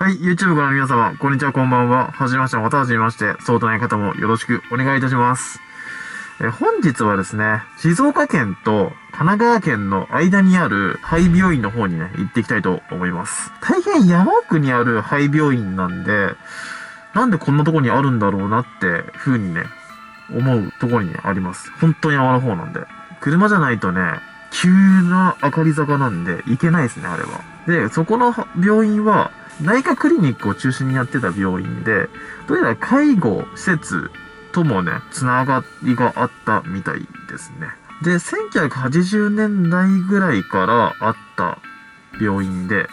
はい、YouTube ご覧の皆様、こんにちは、こんばんは。はじめまして、またはじめまして、そうとない方もよろしくお願いいたします。本日はですね、静岡県と神奈川県の間にある廃病院の方にね、行っていきたいと思います。大変山奥にある廃病院なんで、なんでこんなとこにあるんだろうなって風にね、思うところに、ね、あります。本当に山の方なんで。車じゃないとね、急な明かり坂なんで行けないですね、あれは。で、そこの病院は、内科クリニックを中心にやってた病院で、どうやら介護施設ともね、つながりがあったみたいですね。で、1980年代ぐらいからあった病院で、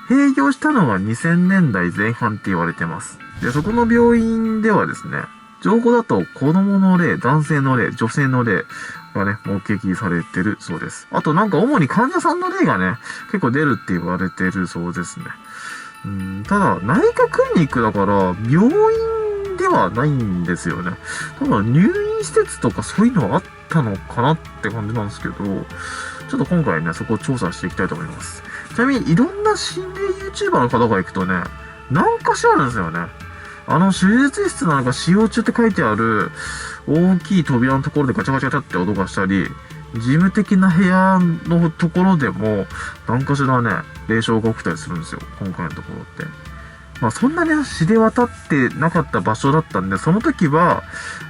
閉業したのが2000年代前半って言われてます。で、そこの病院ではですね、情報だと子供の例、男性の例、女性の例がね、目撃されてるそうです。あとなんか主に患者さんの例がね、結構出るって言われてるそうですね。ただ、内科クリニックだから、病院ではないんですよね。多分入院施設とかそういうのはあったのかなって感じなんですけど、ちょっと今回ね、そこを調査していきたいと思います。ちなみに、いろんな心霊 YouTuber の方が行くとね、何かしらあるんですよね。手術室なんか使用中って書いてある、大きい扉のところでガチャガチャガチャって音がしたり、事務的な部屋のところでも、何かしらね、霊障が起きたりするんですよ。今回のところって。まあそんなに知れ渡ってなかった場所だったんで、その時は、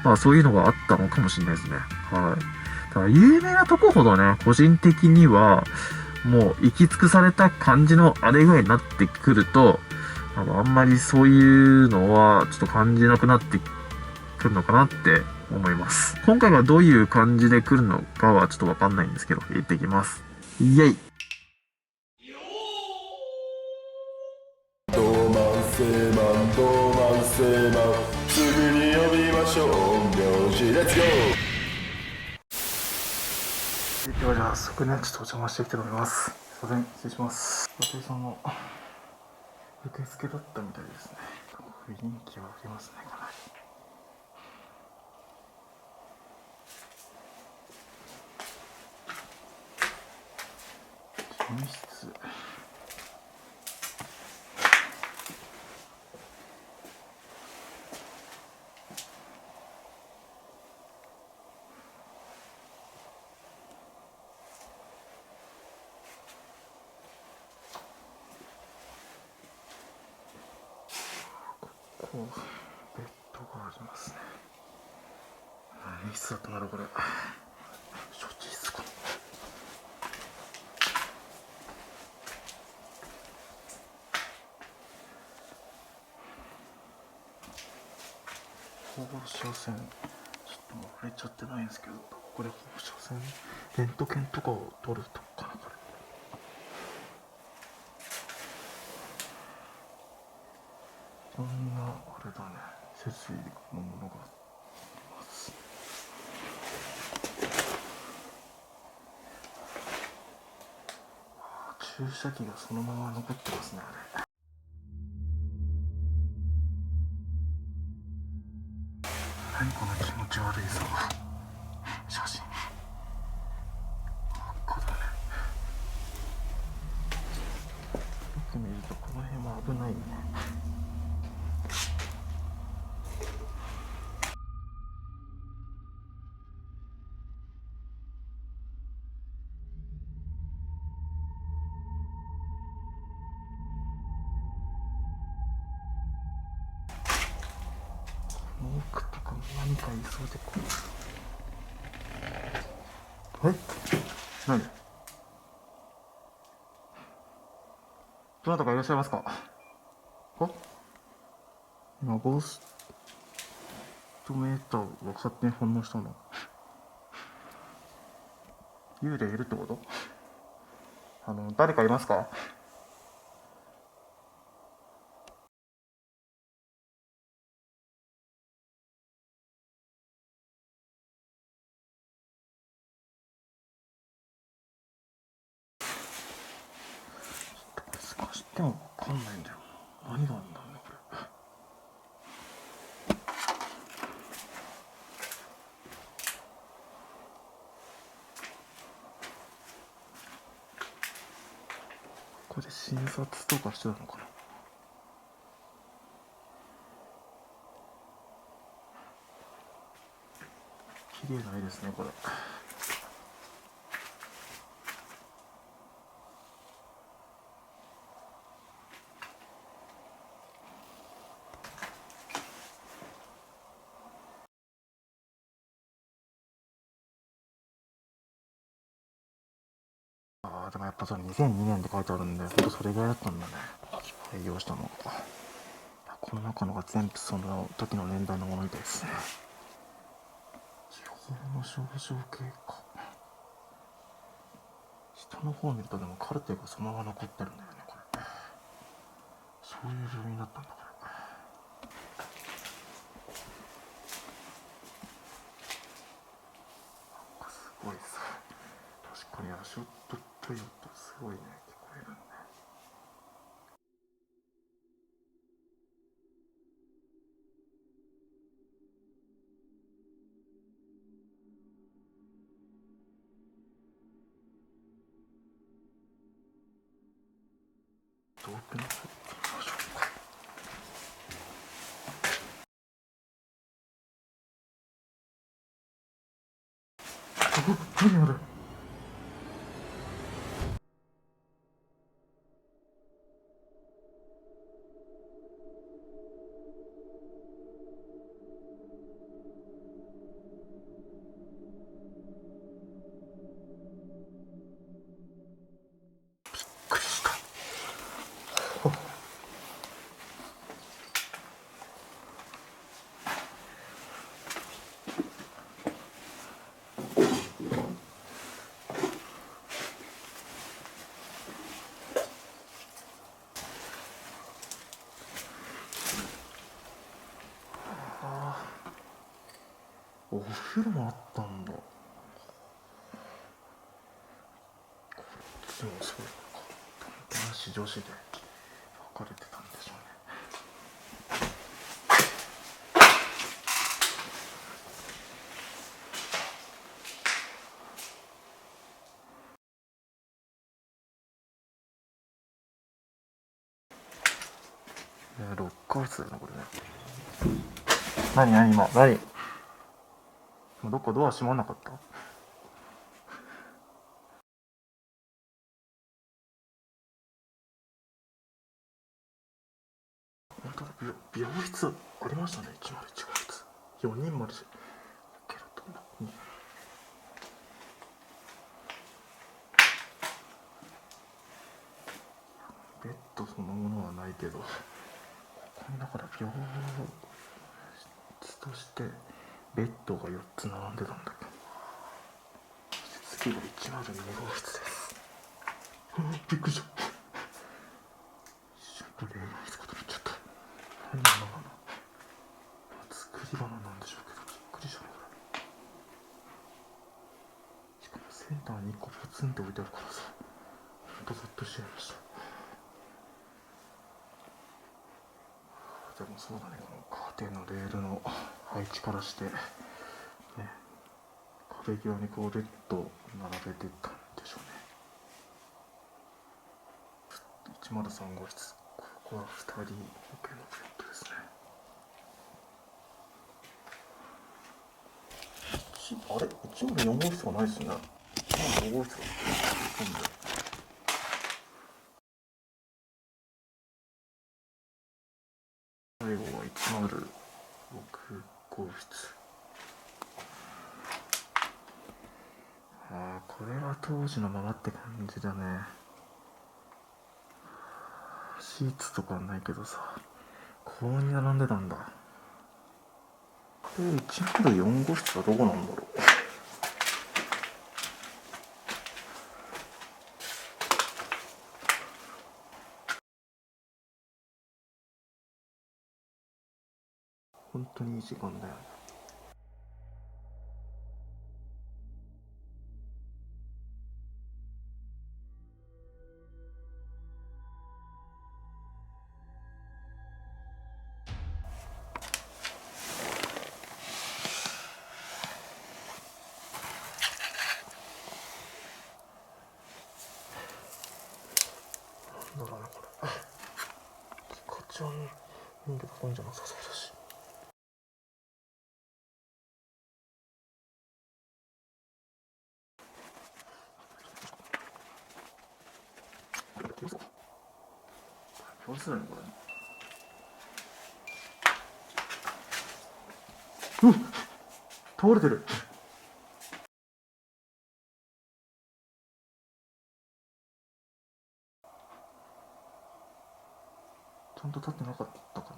まあそういうのがあったのかもしれないですね。はい。ただ有名なとこほどね、個人的には、もう行き尽くされた感じのあれぐらいになってくると、あんまりそういうのはちょっと感じなくなってくるのかなって思います。今回はどういう感じで来るのかはちょっとわかんないんですけど、行ってきます。イェイ。ドーマンセーマンドーマンセーマンすぐに呼びましょう名字レッツゴー。ではじゃあ早速ね、ちょっとお邪魔していきたいと思います。すいません、失礼します。私さんの受付だったみたいですね。雰囲気はありますね、かなり。事務室。こう、ベッドがありますね。何室だったんだろう、これ。処置室かな。放射線。ちょっともう触れちゃってないんですけど、ここで放射線、レントゲンとかを撮るとこかな、これ。いろんな、あれだね、設備のものがあります。注射器がそのまま残ってますね、あれ。何この気持ち悪いさ、写真。ここだね。よく見るとこの辺は危ないね。奥とかも何かいそうで怖い。何どなたかいらっしゃいますか？今ゴーストメーターが勝手に反応したの。幽霊いるってこと？誰かいますか？探してもわかんないんだよ。何があるんだろうね、これ。これ診察とかしてたのかな。げないですねこれ。でもやっぱそれ2002年って書いてあるんで、ほんとそれぐらいだったんだね、営業したのが。この中のが全部その時の年代のものみたいですね。地方の症状系か。下の方を見るとでもカルテがそのまま残ってるんだよねこれ。そういう病院だったんだこれ。すごいさ、確かに足音というとすごいね、聞こえるね。どうくなってみましょうか。何あれ。びっくりした。お風呂もあったんだ。こっちもそうか。男子女子で分かれてたんでしょうね。ロッカー室だよなこれね。何今何。どっかドア閉まんなかった。本当だ、美容室ありましたね。101号室4人まで受けろと。ベッドそのものはないけど、ここにだから病室としてベッドが4つ並んでたんだけど、次が102号室です。びっくりした。一緒に礼儀すことになっちゃった。何なのかな。作り花なんでしょうけど、びっくりしたねこれ。しかもセンターに1個ポツンって置いてあるからさ、ほんとゾッとしちゃいました。でもそうだね、このカーテンのレールの配置からしてね、壁際にこうベッド並べてたんでしょうね。103号室、ここは2人向けのベッドですね。あれ104号室がないですね。105号室が混んでる。最後は106号室。これは当時のままって感じだね。シーツとかはないけどさ、ここに並んでたんだ。104号室はどこなんだろう。本当にいい時間だよね。なんだろうねこれ。こっちは人魚とかいいんじゃなさそうだし。どうするのこれ。倒れてる。ちゃんと立ってなかったかな。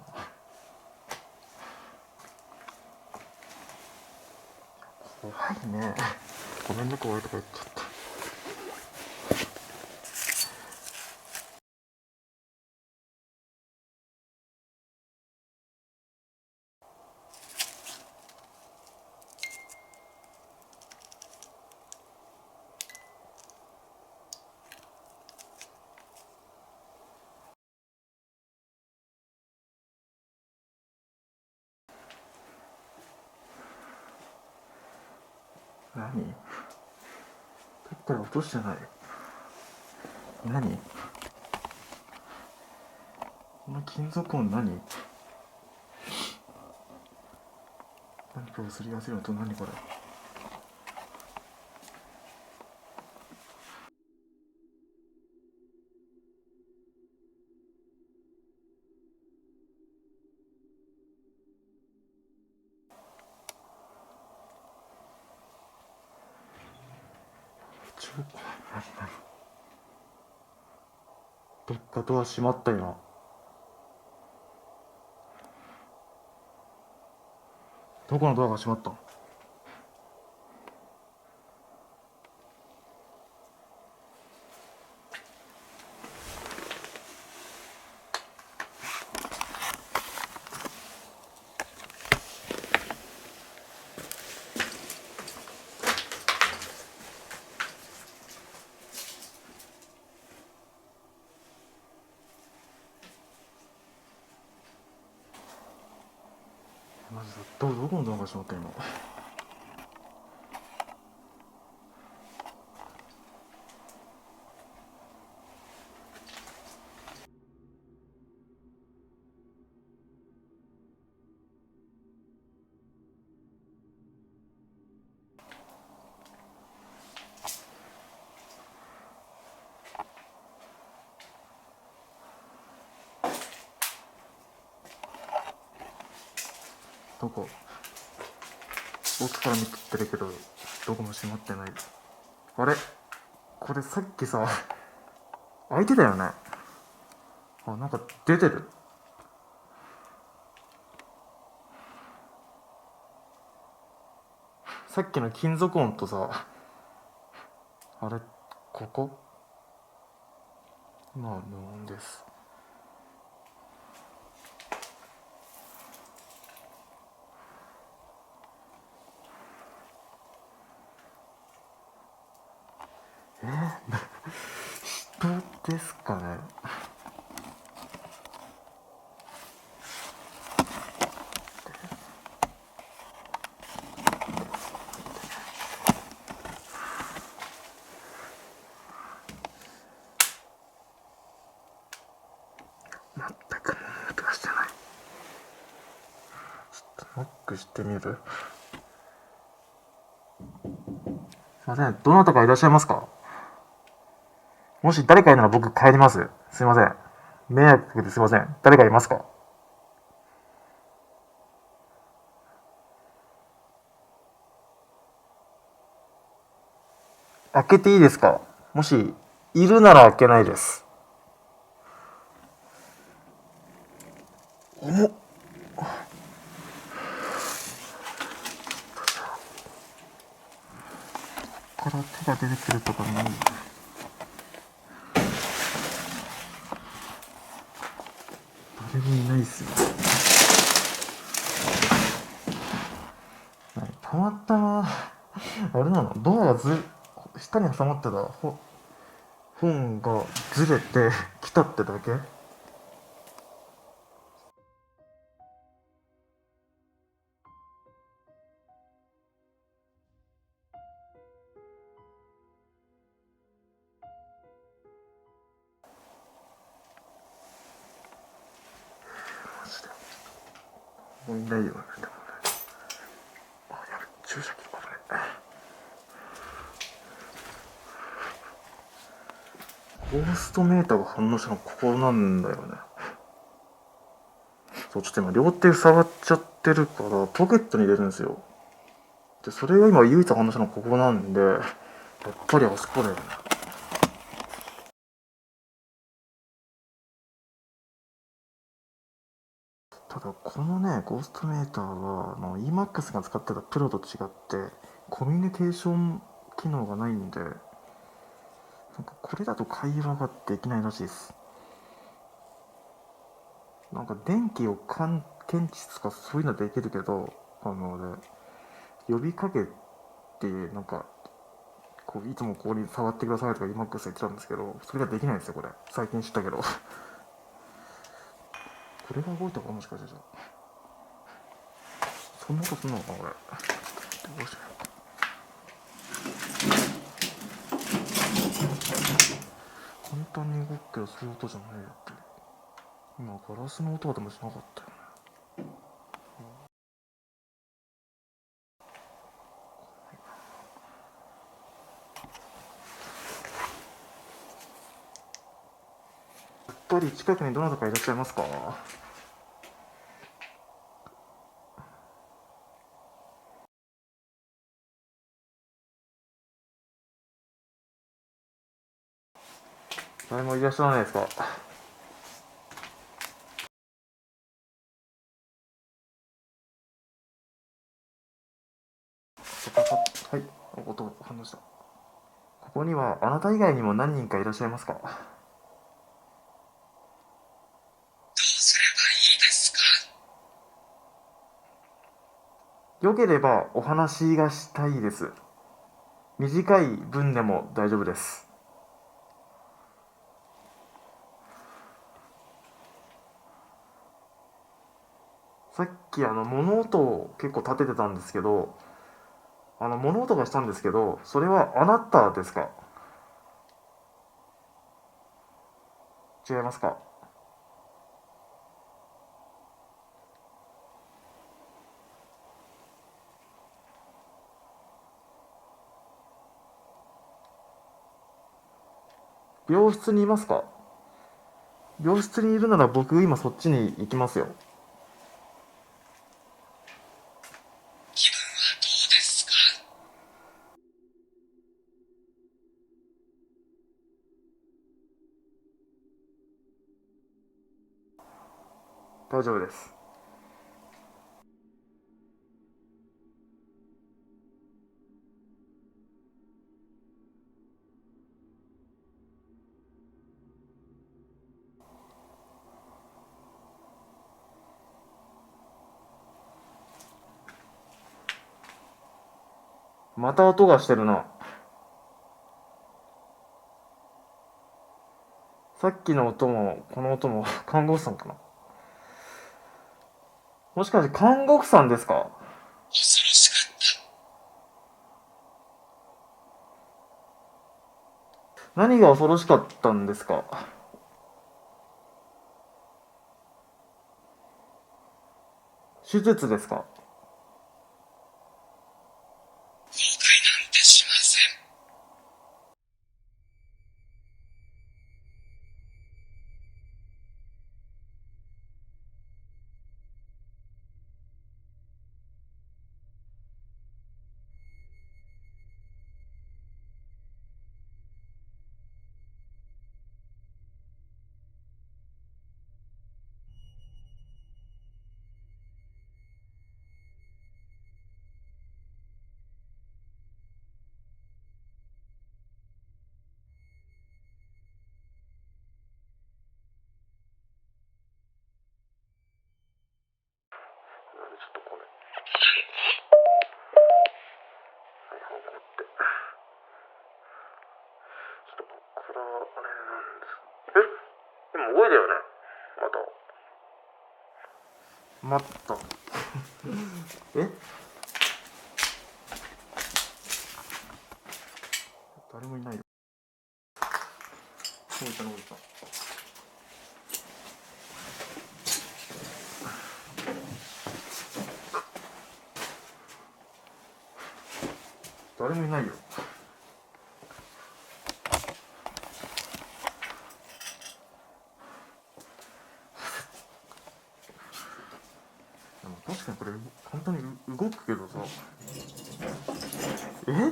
怖いね。ごめんね、怖いとか言っちゃった。何？ペット落としてない。何？この金属音何？何かをすり合わせるのと何これ。どっかドア閉まった今。どこのドアが閉まった？マジだ。どこのドアが閉まった今。どこ？奥から見てるけどどこも閉まってない。あれ、これさっきさ開いてたよね。あ、なんか出てる。さっきの金属音とさ、あれ、ここ今は無音です。人ですかね。全く音がしてない。ちょっとノックしてみる。すいません、どなたかいらっしゃいますか？もし誰かいるなら僕帰ります。すいません。迷惑かけてすいません。誰かいますか？開けていいですか？もしいるなら開けないです。重っ。ここから手が出てくるとかない。誰もいないっすよ。たまたまあれなの、ドアが下に挟まってた本がずれてきたってだけ？マジでもういないよね。でもね、あ、やべ、注射器これゴーストメーターが反応したのここなんだよね。そう、ちょっと今両手塞がっちゃってるからポケットに入れるんですよ。で、それが今唯一話したのここなんで、やっぱりあそこだよね。ただこのね、ゴーストメーターはEMAX が使ってたプロと違ってコミュニケーション機能がないんで、なんかこれだと会話ができないらしいです。なんか電気を検知とかそういうのはできるけど、呼びかけて、なんかこういつもここに触ってくださいとか EMAX 言ってたんですけど、それができないんですよ。これ最近知ったけどこれが動いたかもしかして。じゃあそんなことすんのかなこれ。どうしよう。簡単に動くけどそういう音じゃないよって。今ガラスの音はでもしなかったよね。やっぱり近くにどなたかいらっしゃいますか？誰もいらっしゃらないですか？はい、音反応した。ここにはあなた以外にも何人かいらっしゃいますか？よければお話がしたいです。短い文でも大丈夫です。さっき物音を結構立ててたんですけど、物音がしたんですけど、それはあなたですか？違いますか？病室にいますか？病室にいるなら僕今そっちに行きますよ。大丈夫です。また音がしてるな。さっきの音もこの音も看護婦さんかな。もしかして看護婦さんですか？何が恐ろしかったんですか？手術ですか？ちょっとこれちょっとここからあれなんです。今動いたよね。またえ、誰もいないよ。動いた動いた。誰もいないよ。確かにこれ簡単に動くけどさ。えちょ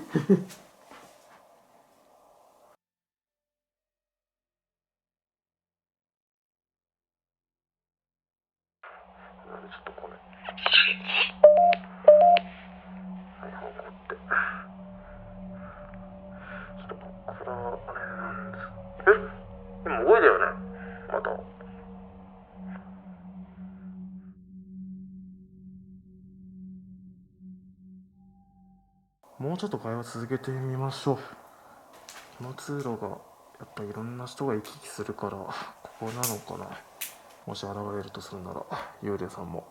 っとこれはいこうってちょっとこっからあれなんです。今動いたよねまた。もうちょっと会話続けてみましょう。この通路がやっぱいろんな人が行き来するからここなのかな。もし現れるとするなら幽霊さんも。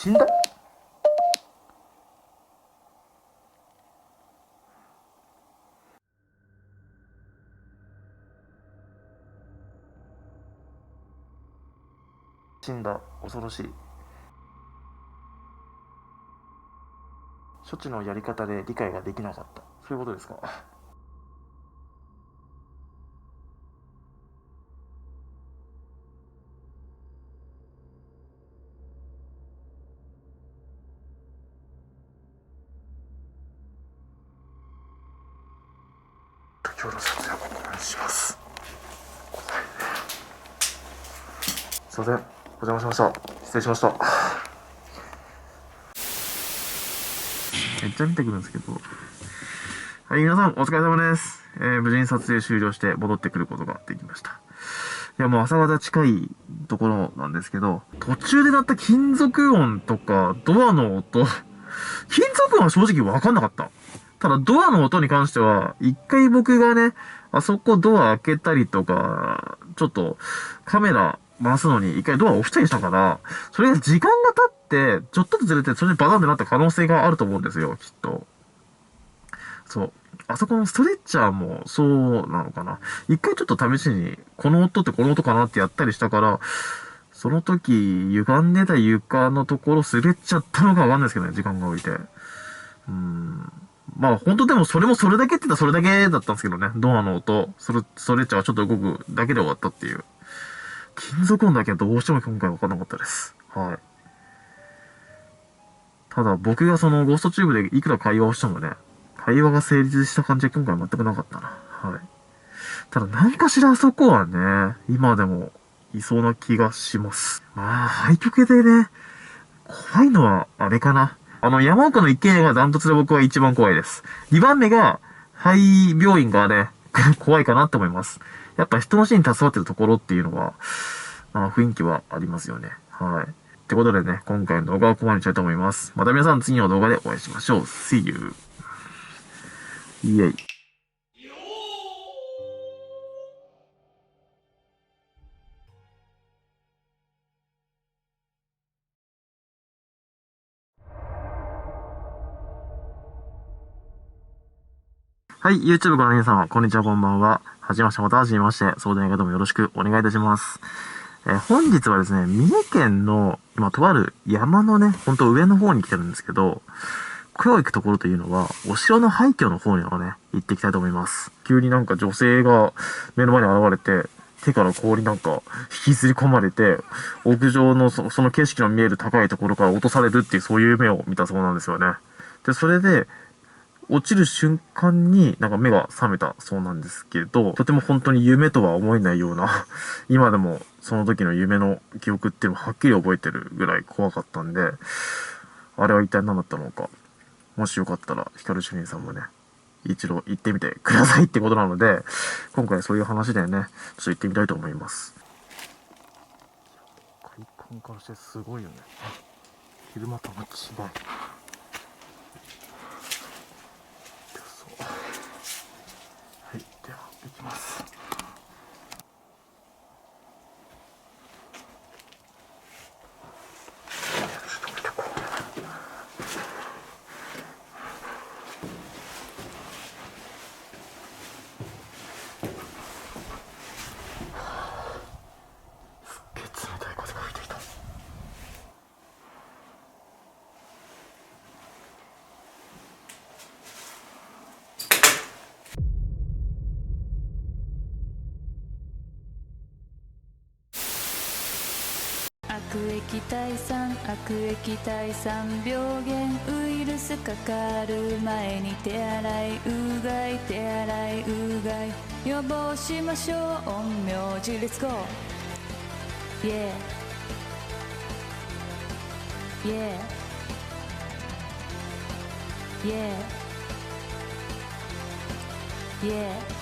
死んだ。死んだ。恐ろしい。処置のやり方で理解ができなかった。そういうことですか。今日の撮影はここまでします。すいません、お邪魔しました。失礼しました。めっちゃ見てくるんですけど。はい、皆さんお疲れ様です。無事に撮影終了して戻ってくることができました。いや、もう朝方近いところなんですけど、途中で鳴った金属音とか、ドアの音、金属音は正直わかんなかった。ただドアの音に関しては、一回僕がね、あそこドア開けたりとか、ちょっとカメラ回すのに一回ドア押したりしたから、それが時間が経って、ちょっとずつずれて、それでバタンってなった可能性があると思うんですよ、きっと。そう。あそこのストレッチャーもそうなのかな。一回ちょっと試しに、この音ってこの音かなってやったりしたから、その時、歪んでた床のところ滑っちゃったのかわかんないですけどね、時間が置いて。まあ本当でもそれもそれだけって言ったらそれだけだったんですけどね。ドアの音、ストレッチャーがちょっと動くだけで終わったっていう。金属音だけはどうしても今回わかんなかったです。はい。ただ僕がそのゴーストチューブでいくら会話をしてもね、会話が成立した感じは今回は全くなかったな。はい。ただ何かしらあそこはね、今でもいそうな気がします。まあ、廃墟系でね、怖いのはあれかな。山奥の一軒家がダントツで僕は一番怖いです。2番目が、廃病院がね、怖いかなって思います。やっぱ人の死に携わってるところっていうのは、雰囲気はありますよね。はい。ってことでね、今回の動画はここまでにしたいと思います。また皆さん次の動画でお会いしましょう。See you! イエイ。はい、YouTube ご覧の皆様、こんにちは、こんばんは。はじめまして、またはじめまして、相談の方もよろしくお願いいたします。本日はですね、三重県の、今、とある山のね、ほんと上の方に来てるんですけど、今日行くところというのは、お城の廃墟の方にはね、行っていきたいと思います。急になんか女性が目の前に現れて、手から氷なんか引きずり込まれて、屋上のその景色の見える高いところから落とされるっていうそういう夢を見たそうなんですよね。で、それで、落ちる瞬間になんか目が覚めたそうなんですけど、とても本当に夢とは思えないような、今でもその時の夢の記憶っていうのをはっきり覚えてるぐらい怖かったんで、あれは一体何だったのか、もしよかったらヒカル主任さんもね、一度行ってみてくださいってことなので、今回そういう話でね、ちょっと行ってみたいと思います。外観からしてすごいよね。昼間とは違う。はい、では行きます。ちょっと見てこう。液体酸病原ウイルスかかる前に手洗いうがい予防しましょう陰陽師レッツゴー Yeah Yeah Yeah Yeah